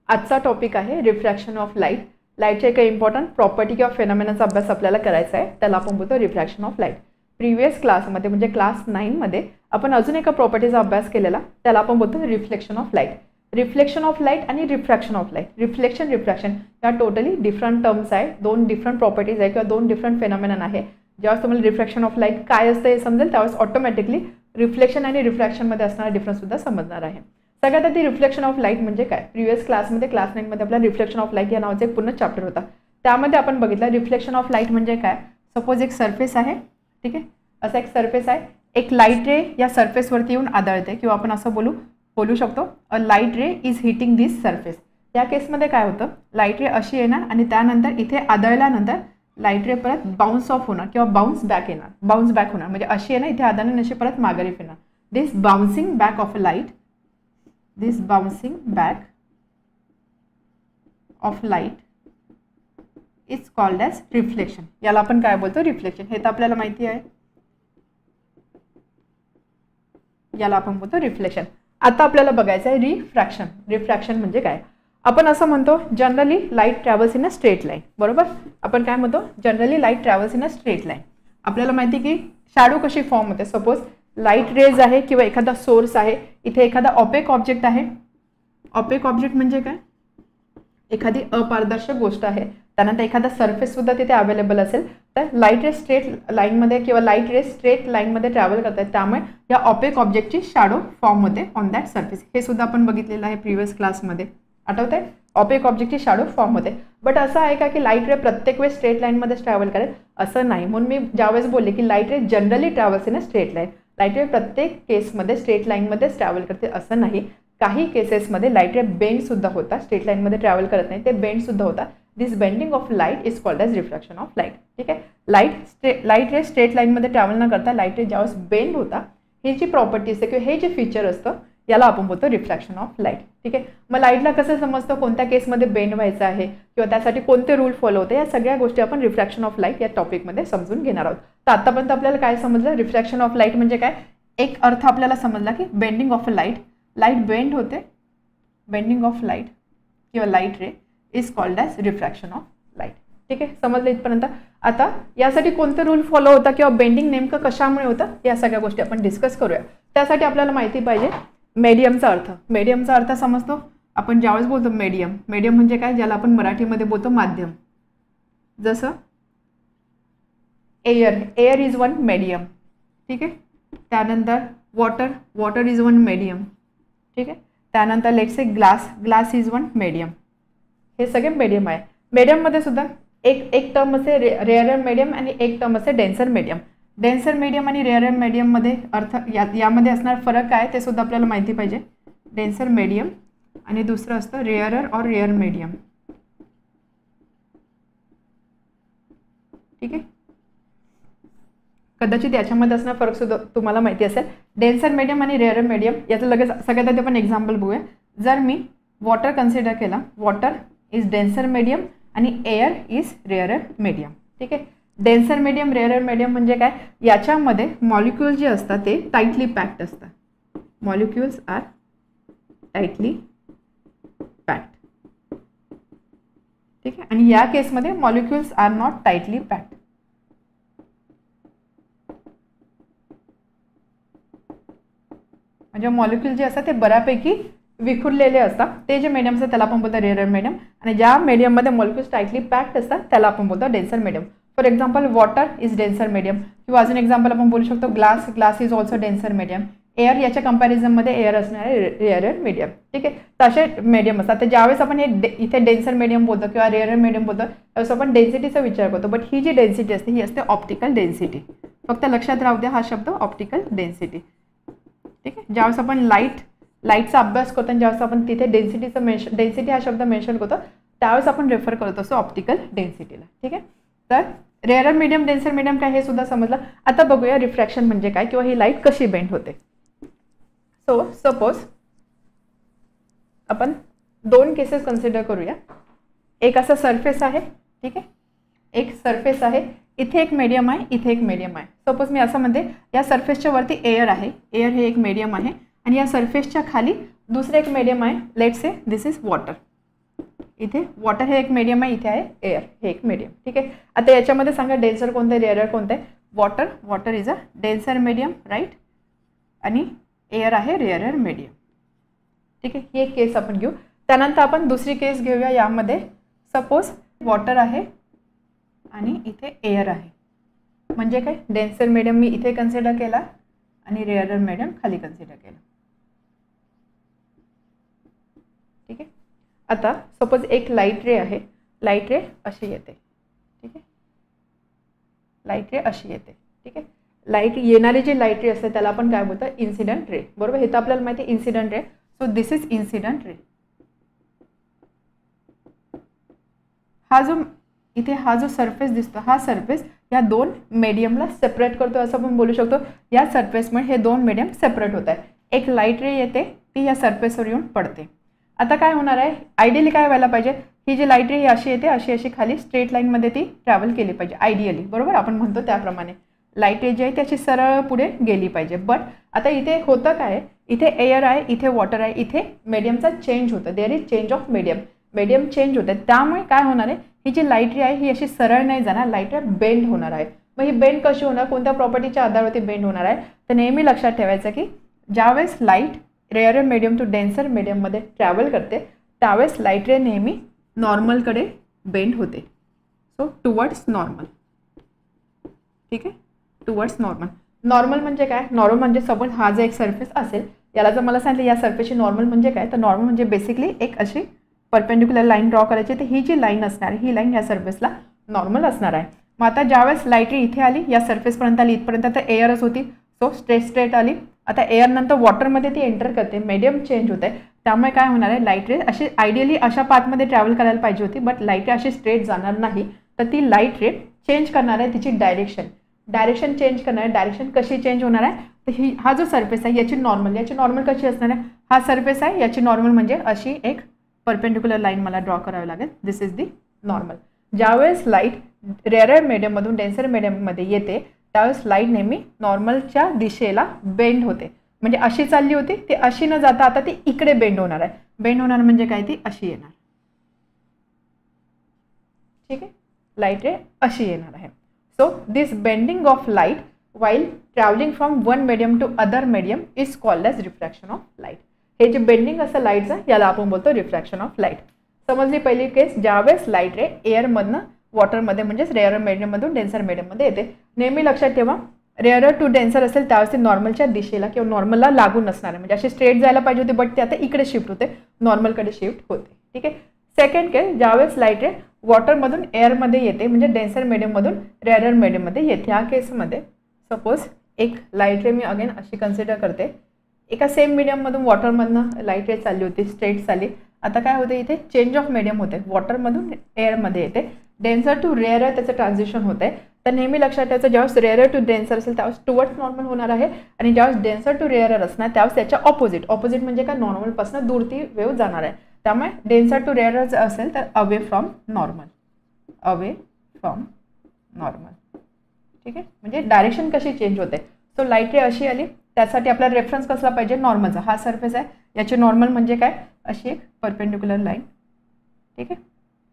आजचा टॉपिक आहे refraction of light. लाईटचे काही इम्पॉर्टंट प्रॉपर्टी किंवा फेनॉमेनाचा अभ्यास आपल्याला करायचा आहे, त्याला आपण बोलतो रिफ्रॅक्शन ऑफ लाईट. प्रिव्हियस क्लासमध्ये म्हणजे क्लास 9मध्ये आपण अजून एका प्रॉपर्टीचा अभ्यास केलेला, त्याला आपण बोलतो reflection of light. Reflection of light आणि रिफ्रॅक्शन ऑफ लाईट, रिफ्रॅक्शन या टोटली डिफरंट टर्म्स आहे, दोन डिफरंट प्रॉपर्टीज आहे किंवा दोन डिफरंट फेनॉमेनन आहे. जेव्हा तुम्हाला रिफ्रॅक्शन ऑफ लाईट काय असतं हे समजेल, त्यावेळेस ऑटोमॅटिकली रिफ्लेक्शन आणि रिफ्रॅक्शनमध्ये असणारा डिफरन्स सुद्धा समजणार आहे. सगळ्यात आधी रिफ्लेक्शन ऑफ लाईट म्हणजे काय. प्रिव्हियस क्लासमध्ये क्लास 9मध्ये आपला रिफ्लेक्शन ऑफ लाईट या नावाचं एक पूर्ण चॅप्टर होता. त्यामध्ये आपण बघितलं रिफ्लेक्शन ऑफ लाईट म्हणजे काय. सपोज एक सरफेस आहे, ठीक आहे, असा एक सरफेस आहे, एक लाईट रे या सरफेसवरती येऊन आदळते किंवा आपण असं बोलू शकतो a light ray is hitting this surface. या केसमध्ये काय होतं, लाईट रे अशी येणार आणि त्यानंतर इथे आदळल्यानंतर लाईट रे परत बाउन्स ऑफ होणार किंवा बाउन्स बॅक होणार. म्हणजे अशी आहे ना, इथे आदळून अशी परत माघारी फिरणार. This bouncing back of a light, this bouncing back of light is called as reflection. याला आपण काय बोलतो, रिफ्लेक्शन. हे तर आपल्याला माहिती आहे, याला आपण बोलतो रिफ्लेक्शन. आता आपल्याला बघायचं आहे रिफ्रॅक्शन. रिफ्रॅक्शन म्हणजे काय. आपण असं म्हणतो generally light travels in a straight line, बरोबर. आपण काय म्हणतो, generally light travels in a straight line. आपल्याला माहिती की शॅडो कशी फॉर्म होते. सपोज लाईट रेज आहे किंवा एखादा सोर्स आहे, इथे एखादा ऑपेक ऑब्जेक्ट आहे. ऑपेक ऑब्जेक्ट म्हणजे काय, एखादी अपारदर्शक गोष्ट आहे. त्यानंतर एखादा सरफेस सुद्धा तिथे अवेलेबल असेल, तर लाईट रे स्ट्रेट लाईनमध्ये किंवा लाईट रे स्ट्रेट लाईनमध्ये ट्रॅव्हल करतात, त्यामुळे या ऑपेक ऑब्जेक्टची शॅडो फॉर्म होते ऑन दॅट सरफेस. हे सुद्धा आपण बघितलेलं आहे प्रिव्हियस क्लासमध्ये, आठवत आहे. ऑपेक ऑब्जेक्टची शॅडो फॉर्म होते. बट असं आहे का की लाईट रे प्रत्येक वेळेस स्ट्रेट लाईनमध्येच ट्रॅव्हल करेल, असं नाही. म्हणून मी ज्यावेळेस बोलले की light ray generally travels in a straight line, light ray प्रत्येक केसमध्ये स्ट्रेट लाईनमध्येच ट्रॅव्हल करते असं नाही. काही केसेसमध्ये लाईट रे बेंड सुद्धा होता, स्ट्रेट लाईनमध्ये ट्रॅव्हल करत नाही, ते बेंड सुद्धा होता. This bending of light is called as refraction of light. ठीक आहे. लाईट रे स्ट्रेट लाईनमध्ये ट्रॅव्हल न करता लाईट रे ज्यावेळेस बेंड होता, ही जी प्रॉपर्टी असते किंवा हे जे फीचर असतं, याला आपण बोलतो रिफ्रॅक्शन ऑफ लाईट. ठीक आहे. मग लाईटला कसं समजतं, कोणत्या केसमध्ये बेंड व्हायचं आहे किंवा त्यासाठी कोणते रूल फॉलो होते, या सगळ्या गोष्टी आपण रिफ्रॅक्शन ऑफ लाईट या टॉपिकमध्ये समजून घेणार आहोत. तर आतापर्यंत आपल्याला काय समजलं, रिफ्रॅक्शन ऑफ लाईट म्हणजे काय. एक अर्थ आपल्याला समजला की bending of a light bend होते. बेंडिंग ऑफ लाईट किंवा light ray is called as refraction of light. ठीक आहे, समजलं इथपर्यंत. आता यासाठी कोणते रूल फॉलो होता किंवा बेंडिंग नेमकं कशामुळे होतं, या सगळ्या गोष्टी आपण डिस्कस करूया. त्यासाठी आपल्याला माहिती पाहिजे मीडियमचा अर्थ. मीडियमचा अर्थ समजतो आपण ज्यावेळेस बोलतो मीडियम. मीडियम म्हणजे काय, ज्याला आपण मराठीमध्ये बोलतो माध्यम. जसं एअर इज वन मीडियम. ठीक आहे. त्यानंतर वॉटर इज वन मीडियम. ठीक आहे. त्यानंतर let's say glass is one medium. हे सगळे मीडियम आहे. मीडियममध्ये सुद्धा एक टर्म असे रेअरर मीडियम आणि एक टर्म असे डेन्सर मीडियम. डेन्सर मीडियम आणि रेअरर मीडियममध्ये अर्थ यामध्ये असणार फरक काय ते सुद्धा आपल्याला माहिती पाहिजे. डेन्सर मीडियम आणि दुसरं असतं रेअरर और रेअर मीडियम. ठीक आहे. कदाचित याच्यामध्ये असणार फरक सुद्धा तुम्हाला माहिती असेल. डेन्सर मीडियम आणि रेअरर मीडियम याचं लगेच सगळ्यात आधी आपण एक्झाम्पल बघूया. जर मी वॉटर कन्सिडर केला, वॉटर इज डेन्सर मीडियम आणि एअर इज रेअरर मीडियम. ठीक आहे. डेन्सर मीडियम रेअरर मीडियम म्हणजे काय, याच्यामध्ये मॉलिक्यूल जे असतात ते टाईटली पॅक्ड असतात. Molecules are tightly packed. ठीक आहे. आणि या केसमध्ये molecules are not tightly packed. म्हणजे मॉलिक्यूल जे असतात ते बऱ्यापैकी विखुरलेले असतात, ते जे मीडियम असतात त्याला आपण बोलतो रेअरर मीडियम. आणि ज्या मीडियममध्ये मॉलिक्यूल्स टाईटली पॅक्ड असतात त्याला आपण बोलतो denser medium. For example water is denser medium, किंवा अजून एक्झाम्पल आपण बोलू शकतो glass is also denser medium. Air याच्या कंपॅरिझनमध्ये एअर असणार आहे रेअरर मीडियम. ठीक आहे. तसे मीडियम असतात. तर ज्यावेळेस आपण हे इथे डेन्सर मीडियम बोलतो किंवा रेअरर मीडियम बोलतो, त्यावेळेस आपण डेन्सिटीचा विचार करतो. बट ही जी डेन्सिटी असते ही असते ऑप्टिकल डेन्सिटी. फक्त लक्षात राहू द्या हा शब्द ऑप्टिकल डेन्सिटी. ठीक आहे. ज्यावेळेस आपण लाईटचा अभ्यास करतो आणि ज्यावेळेस आपण तिथे डेन्सिटी हा शब्द मेन्शन करतो, त्यावेळेस आपण रेफर करत असतो ऑप्टिकल डेन्सिटीला. ठीक आहे. तर रेअरर मीडियम डेन्सर मीडियम काय हे सुद्धा समजलं. आता बघूया रिफ्रॅक्शन म्हणजे काय किंवा ही लाईट कशी बेंड होते. सो सपोज आपण दोन केसेस कन्सिडर करूया. एक असा सरफेस आहे. ठीक आहे. एक सरफेस आहे, इथे एक मीडियम आहे, इथे एक मीडियम आहे. सपोज मी असं म्हणते या सरफेसच्या वरती एअर आहे, एअर हे एक मीडियम आहे आणि या सरफेसच्या खाली दुसरं एक मीडियम आहे. Let's say this is water. इथे वॉटर हे एक मीडियम आहे, इथे आहे एअर हे एक मीडियम. ठीक आहे. आता याच्यामध्ये सांगा डेन्सर कोणतं आहे, रेअरर कोणतं आहे. Water, water is a denser medium right, आणि एअर आहे रेअरर मीडियम. ठीक आहे. ही एक केस आपण घेऊ. त्यानंतर आपण दुसरी केस घेऊया. यामध्ये सपोज वॉटर आहे आणि इथे एअर आहे, म्हणजे काय डेन्सर मीडियम मी इथे कन्सिडर केला आणि रेअरर मीडियम खाली कन्सिडर केला. ठीक आहे. आता सपोज एक लाईट रे आहे, लाईट रे अशी येते. ठीक आहे. लाईट रे अशी येते. ठीक आहे. लाईट येणारी जी लाईट रे असते त्याला आपण काय बोलतो, इन्सिडेंट रे. बरोबर, हे तर आपल्याला माहिती आहे incident ray. So this is incident ray. हा जो इथे हा जो सरफेस दिसतो, हा सरफेस या दोन मीडियमला सेपरेट करतो असं आपण बोलू शकतो. या सरफेसमुळे हे दोन मीडियम सेपरेट होत आहे. एक लाईट रे येते, ती या सरफेसवर येऊन पडते. आता काय होणार आहे, आयडियली काय व्हायला पाहिजे, ही जी लाईट रे ही अशी येते, अशी अशी खाली स्ट्रेट लाईनमध्ये ती ट्रॅव्हल केली पाहिजे आयडियली. बरोबर, आपण म्हणतो त्याप्रमाणे लाईट रे जी आहे त्याची सरळ पुढे गेली पाहिजे. बट आता इथे होतं काय, इथे एअर आहे, इथे वॉटर आहे, इथे मीडियमचा चेंज होतं. There is change of medium. Medium change होतं, त्यामुळे काय होणार आहे, ही जी लाईट रे आहे ही अशी सरळ नाही जाणार, लाईट रे बेंड होणार आहे. मग ही बेंड कशी होणार, कोणत्या प्रॉपर्टीच्या आधारावरती बेंड होणार आहे, तर नेहमी लक्षात ठेवायचं की ज्यावेळेस light rarer medium to denser मीडियममध्ये ट्रॅव्हल करते त्यावेळेस लाईट रे नेहमी नॉर्मलकडे बेंड होते. So towards normal. ठीक आहे. Towards normal. नॉर्मल म्हणजे काय, नॉर्मल म्हणजे सपोज हा जो एक सरफेस असेल, याला जर मला सांगितलं या सरफेसची नॉर्मल म्हणजे काय, तर नॉर्मल म्हणजे बेसिकली एक अशी परपेंडिक्युलर लाईन ड्रॉ करायची. तर ही जी लाईन असणार आहे, ही लाईन या सरफेसला नॉर्मल असणार आहे. मग आता ज्यावेळेस लाईट रे इथे आली, या सरफेसपर्यंत आली, इथपर्यंत तर एअरच होती. सो स्ट्रेट आली. आता एअर नंतर वॉटरमध्ये ती एंटर करते, मीडियम चेंज होते, त्यामुळे काय होणार आहे, लाईट रे अशी आयडियली अशा पाथमध्ये ट्रॅव्हल करायला पाहिजे होती, बट लाईट रे अशी स्ट्रेट जाणार नाही. तर ती लाईट रे चेंज करणार आहे तिची डायरेक्शन चेंज करणार आहे. डायरेक्शन कशी चेंज होणार आहे, तर ही हा जो सरफेस आहे याची नॉर्मल कशी असणार आहे, हा सरफेस आहे याची नॉर्मल म्हणजे अशी एक परपेंडिक्युलर लाईन मला ड्रॉ करावी लागेल. दिस इज दी नॉर्मल. ज्यावेळेस लाईट रेअरर मीडियममधून डेन्सर मीडियममध्ये येते त्यावेळेस लाईट नेहमी नॉर्मलच्या दिशेला बेंड होते. म्हणजे अशी चालली होती ती अशी न जाता आता ती इकडे बेंड होणार आहे. बेंड होणार म्हणजे काय, ती अशी येणार. ठीक आहे. लाईट रे अशी येणार आहे. So this bending of light while traveling from one medium to other medium is called as refraction of light. हे जे बेंडिंग असं लाईटचं याला आपण बोलतो रिफ्रॅक्शन ऑफ लाईट. समजली पहिली केस. ज्यावेळेस लाईट रे एअरमधनं वॉटरमध्ये म्हणजेच रेअरर मीडियममधून डेन्सर मीडियममध्ये येते. नेहमी लक्षात ठेवा, रेअरर टू डेन्सर असेल त्यावेळेस ते नॉर्मलच्या दिशेला किंवा नॉर्मलला लागून नसणार आहे. म्हणजे अशी स्ट्रेट जायला पाहिजे होती, बट ते आता इकडे शिफ्ट होते, नॉर्मलकडे शिफ्ट होते. ठीक आहे. सेकंड केस, ज्यावेळेस लाईट रे वॉटरमधून एअरमध्ये येते म्हणजे डेन्सर मीडियममधून रेअरर मीडियममध्ये येते. ह्या केसमध्ये सपोज एक लाईट रे मी अगेन अशी कन्सिडर करते, एका सेम मीडियममधून वॉटरमधनं लाईट रे चालली होती, स्ट्रेट चालली. आता काय होते, इथे चेंज ऑफ मीडियम होते, वॉटरमधून एअरमध्ये येते, डेन्सर टू रेअरर त्याचं ट्रान्झिशन होते. तर नेहमी लक्षात ठेवायचं, ज्यावेळेस रेअरर टू डेन्सर असेल त्यावेळेस टुवर्ड्स नॉर्मल होणार आहे, आणि ज्यावेळेस डेन्सर टू रेअरर असणार त्यावेळेस त्याच्या ऑपोजिट म्हणजे काय, नॉर्मलपासून दूर ती वेव्ह जाणार आहे. त्यामुळे डेन्सर टू रेअरर असेल तर अवे फ्रॉम नॉर्मल. ठीक आहे. म्हणजे डायरेक्शन कशी चेंज होते. सो लाईट रे अशी आली, त्यासाठी आपला रेफरन्स कसला पाहिजे, नॉर्मलचा. हा सरफेस आहे, याची नॉर्मल म्हणजे काय, अशी एक परपेंडिक्युलर लाईन. ठीक आहे.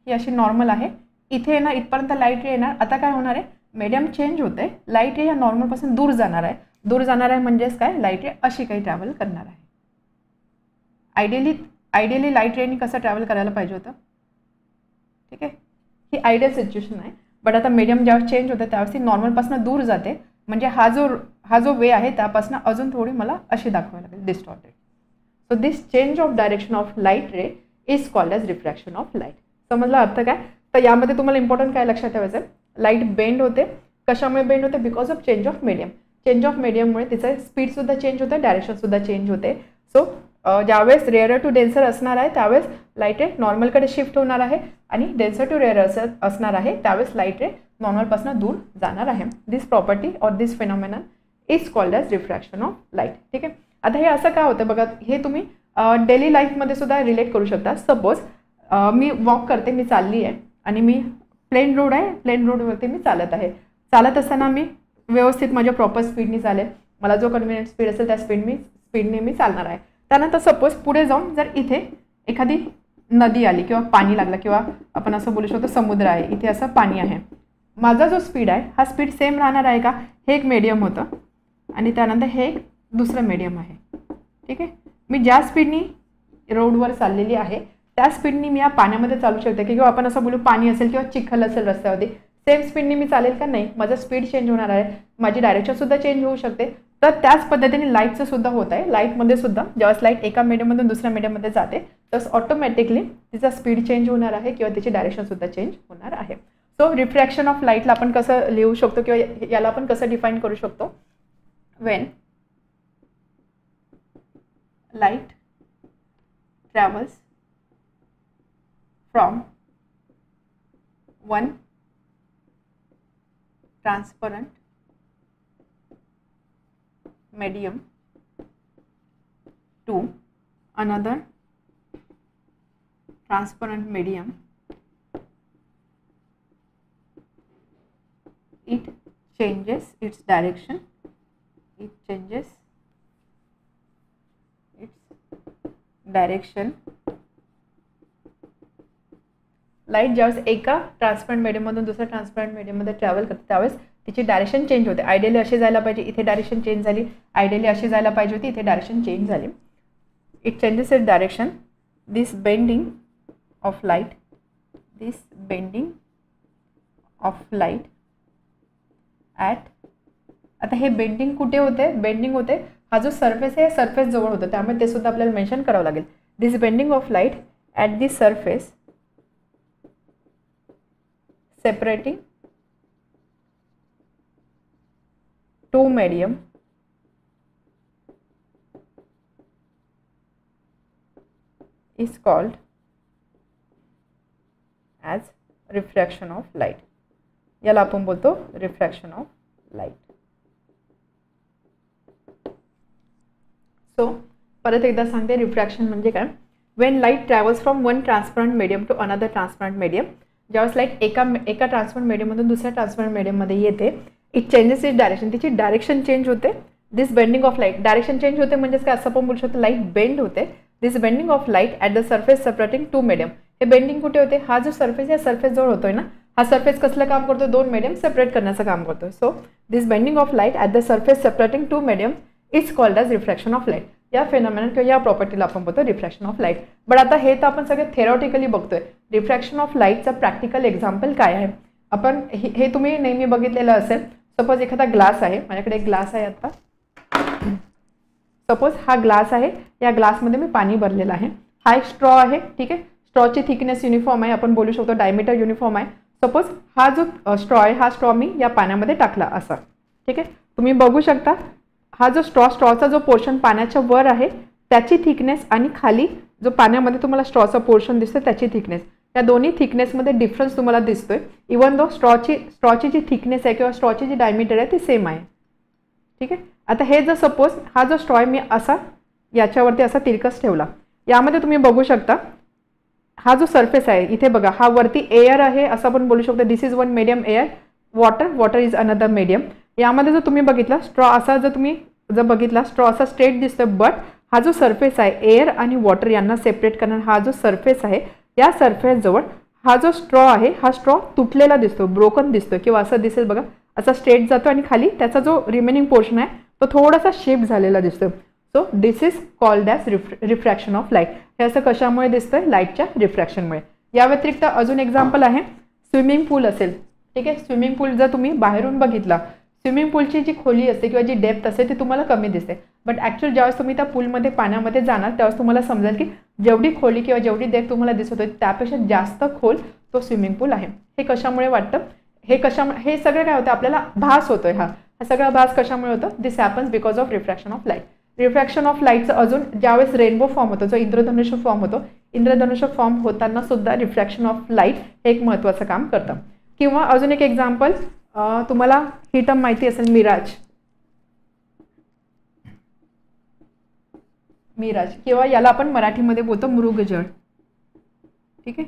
ही अशी नॉर्मल आहे. इथे येणार, इथपर्यंत लाईट रे येणार. आता काय होणार आहे, मीडियम चेंज होते, लाईट रे या नॉर्मलपासून दूर जाणार आहे. म्हणजेच काय, लाईट रे अशी काही ट्रॅव्हल करणार आहे. आयडियली लाईट रेनी कसं ट्रॅव्हल करायला पाहिजे होतं. ठीक आहे. ही आयडियल सिच्युएशन आहे. बट आता मीडियम ज्यावेळेस चेंज होतं त्यावेळेस ती नॉर्मलपासून दूर जाते. म्हणजे हा जो वे आहे त्यापासून अजून थोडी मला अशी दाखवायला लागेल, distorted. So this change of direction of light ray is called as refraction of light. समजला अर्थ काय. तर यामध्ये तुम्हाला इम्पॉर्टंट काय लक्षात ठेवायचं आहे, लाईट बेंड होते. कशामुळे बेंड होते, because of change of medium. Change of मीडियममुळे तिचं स्पीडसुद्धा चेंज होते, डायरेक्शनसुद्धा चेंज होते. सो ज्यावेळेस रेअरर टू डेन्सर असणार आहे त्यावेळेस लाईट रे नॉर्मलकडे शिफ्ट होणार आहे, आणि डेन्सर टू रेअरर असणार आहे त्यावेळेस लाईट रे नॉर्मलपासून दूर जाणार आहे. This property or this phenomenon is called as refraction of light. ठीक आहे. आता हे असं काय होतं बघा, हे तुम्ही डेली लाईफमध्ये सुद्धा रिलेट करू शकता. सपोज मी वॉक करते, मी चालली आहे आणि मी प्लेन रोड आहे, प्लेन रोडवरती मी चालत आहे. चालत असताना मी व्यवस्थित माझ्या प्रॉपर स्पीडनी चालेल, मला जो कन्व्हिनियंट स्पीड असेल त्या स्पीडने मी चालणार आहे. त्यानंतर सपोज पुढे जाऊन जर इथे एखादी नदी आली किंवा पाणी लागलं किंवा आपण असं बोलू शकतो समुद्र आहे, इथे असं पाणी आहे, माझा जो स्पीड आहे हा स्पीड सेम राहणार आहे का? हे एक मीडियम होतं आणि त्यानंतर हे एक दुसरं मीडियम आहे. ठीक आहे, मी ज्या स्पीडनी रोडवर चाललेली आहे त्या स्पीडनी मी या पाण्यामध्ये चालू शकते किंवा आपण असं बोलू पाणी असेल किंवा चिखल असेल रस्त्यावरती, सेम स्पीडनी मी चालेल का? नाही, माझं स्पीड चेंज होणार आहे, माझी डायरेक्शनसुद्धा चेंज होऊ शकते. तर त्याच पद्धतीने लाईटचं सुद्धा होत आहे. लाईटमध्ये सुद्धा ज्यावेळेस लाईट एका मीडियममधून दुसऱ्या मीडियममध्ये जाते तसं ऑटोमॅटिकली तिचा स्पीड चेंज होणार आहे किंवा तिची डायरेक्शनसुद्धा चेंज होणार आहे. सो रिफ्रॅक्शन ऑफ लाईटला आपण कसं लिहू शकतो किंवा याला आपण कसं डिफाईन करू शकतो? Wien light travels from one transparent medium to another transparent medium, it changes its direction, it changes its direction. Light ज्यावेळेस एका ट्रान्सपरंट मीडियममधून दुसऱ्या ट्रान्सपरंट मीडियममध्ये ट्रॅव्हल करते त्यावेळेस तिची डायरेक्शन चेंज होते. आयडियली अशी जायला पाहिजे, इथे डायरेक्शन चेंज झाली. आयडियली अशी जायला पाहिजे होती, इथे डायरेक्शन चेंज झाली. It changes it direction. This bending of light, this bending of light at, आता हे बेंडिंग कुठे होते? बेंडिंग होते हा जो सरफेस आहे सरफेस जवळ होतं, त्यामुळे ते सुद्धा आपल्याला मेन्शन करावं लागेल. This bending of light at the surface separating two medium is called as refraction of light. याला आपण बोलतो refraction of light. सो परत एकदा सांगते रिफ्रॅक्शन म्हणजे काय? when light travels from one transparent medium to another transparent medium, ज्यावेळेस light एका ट्रान्सपरंट मीडियममधून दुसऱ्या ट्रान्सपरंट मीडियममध्ये येते, इट चेंजेस इट डायरेक्शन, तिची डायरेक्शन चेंज होते. This bending of light, direction change होते म्हणजेच काय? असं पण बोलू शकतो लाईट बेंड होते. This bending of light at the surface separating two medium, हे बेंडिंग कुठे होते? हा जो सरफेस या सरफेस जवळ होतोय ना, हा सरफेस कसलं काम करतो? दोन मीडियम सेपरेट करण्याचं काम करतोय. So this bending of light at the surface separating two medium is called as refraction of light. या फेनॉमेनन किंवा या प्रॉपर्टीला आपण बोलतो रिफ्रॅक्शन ऑफ लाईट. बट आता हे तर आपण सगळे थेरॉटिकली बघतोय. रिफ्रॅक्शन ऑफ लाईटचा प्रॅक्टिकल एक्झाम्पल काय आहे? आपण हे तुम्ही नेहमी बघितलेलं असेल. सपोज एखादा ग्लास आहे, माझ्याकडे एक ग्लास आहे. आता सपोज हा ग्लास आहे, या ग्लासमध्ये मी पाणी भरलेलं आहे. हा एक स्ट्रॉ आहे. ठीक आहे, स्ट्रॉची थिकनेस युनिफॉर्म आहे, आपण बोलू शकतो डायमीटर युनिफॉर्म आहे. सपोज हा जो स्ट्रॉ आहे हा स्ट्रॉ मी या पाण्यामध्ये टाकला असा. ठीक आहे, तुम्ही बघू शकता हा जो स्ट्रॉचा जो पोर्शन पाण्याच्या वर आहे त्याची थिकनेस आणि खाली जो पाण्यामध्ये तुम्हाला स्ट्रॉचा पोर्शन दिसतोय त्याची थिकनेस, या दोन्ही थिकनेसमध्ये डिफरन्स तुम्हाला दिसतोय. इवन दो स्ट्रॉची जी थिकनेस आहे किंवा स्ट्रॉची जी डायमीटर आहे ती सेम आहे. ठीक आहे, आता हे जर सपोज हा जो स्ट्रॉ मी असा याच्यावरती असा तिरकस ठेवला, यामध्ये तुम्ही बघू शकता हा जो सरफेस आहे इथे बघा, हा वरती एअर आहे असं आपण बोलू शकतो. This is one medium air, water is another medium. यामध्ये जर तुम्ही बघितला स्ट्रॉ असा जर बघितला स्ट्रॉ असा स्ट्रेट दिसतोय, बट हा जो सरफेस आहे एअर आणि वॉटर यांना सेपरेट करणारा हा जो सरफेस आहे, या सरफेस जवळ हा जो स्ट्रॉ आहे हा स्ट्रॉ तुटलेला दिसतो, ब्रोकन दिसतो किंवा असं दिसेल बघा, असा स्ट्रेट जातो आणि खाली त्याचा जो रिमेनिंग पोर्शन आहे तो थोडासा शेप झालेला दिसतो. So this is called as refraction of light. हे असं कशामुळे दिसतंय? लाईटच्या रिफ्रॅक्शनमुळे. या व्यतिरिक्त अजून एक्झाम्पल आहे, स्विमिंग पूल असेल. ठीक आहे, स्विमिंग पूल जर तुम्ही बाहेरून बघितला, स्विमिंग पूलची जी खोली असते किंवा जी डेप्थ असते ती तुम्हाला कमी दिसते, बट ॲक्च्युअली ज्यावेळेस तुम्ही त्या पूलमध्ये पाण्यामध्ये जाणार त्यावेळेस तुम्हाला समजेल की जेवढी खोली किंवा जेवढी डेप्थ तुम्हाला दिसत होती त्यापेक्षा जास्त खोल तो स्विमिंग पूल आहे. हे कशामुळे वाटतं? हे सगळं काय होतं? आपल्याला भास होतोय. हा सगळा भास कशामुळे होतो? This happens because of refraction of light. Refraction of लाईटचं अजून ज्यावेळेस रेनबो फॉर्म होतो, जो इंद्रधनुष्य फॉर्म होतो, इंद्रधनुष्य फॉर्म होताना सुद्धा रिफ्रॅक्शन ऑफ लाईट हे एक महत्त्वाचं काम करतं. किंवा अजून एक एक्झाम्पल, तुम्हाला ही टर्म माहिती असेल, मिराज. मिराज किंवा याला आपण मराठीमध्ये बोलतो मृगजळ. ठीक आहे,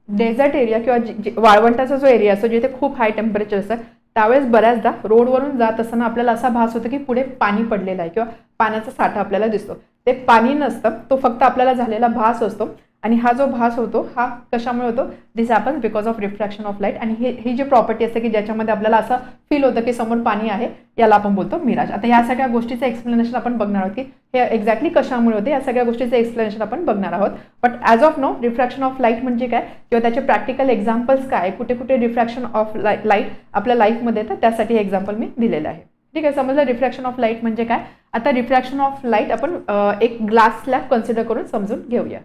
डेझर्ट एरिया किंवा वाळवंटाचा जो एरिया असतो जिथे खूप हाय टेम्परेचर असतं त्यावेळेस बऱ्याचदा रोडवरून जात असताना आपल्याला असा भास होतो की पुढे पाणी पडलेलं आहे किंवा पाण्याचा साठा आपल्याला दिसतो. ते पाणी नसतं, तो फक्त आपल्याला झालेला भास असतो. आणि हा जो भास होतो हा कशामुळे होतो? This happens because of refraction of light. आणि ही जी प्रॉपर्टी असते की ज्याच्यामध्ये आपल्याला असं फील होतं की समोर पाणी आहे, याला आपण बोलतो मिराज. आता या सगळ्या गोष्टीचं एक्सप्लेनेशन आपण बघणार आहोत की हे एक्झॅक्टली कशामुळे होते, या सगळ्या गोष्टीचं एक्सप्लेनेशन आपण बघणार आहोत. But as of now refraction of light म्हणजे काय किंवा त्याचे प्रॅक्टिकल एक्झाम्पल्स काय, कुठे कुठे रिफ्रॅक्शन ऑफ लाईट आपल्या लाईफमध्ये येतं, त्यासाठी हे एक्झाम्पल मी दिलेलं आहे. ठीक आहे, समजलं रिफ्रॅक्शन ऑफ लाईट म्हणजे काय. आता रिफ्रॅक्शन ऑफ लाईट आपण एक ग्लास स्लॅब कन्सिडर करून समजून घेऊया.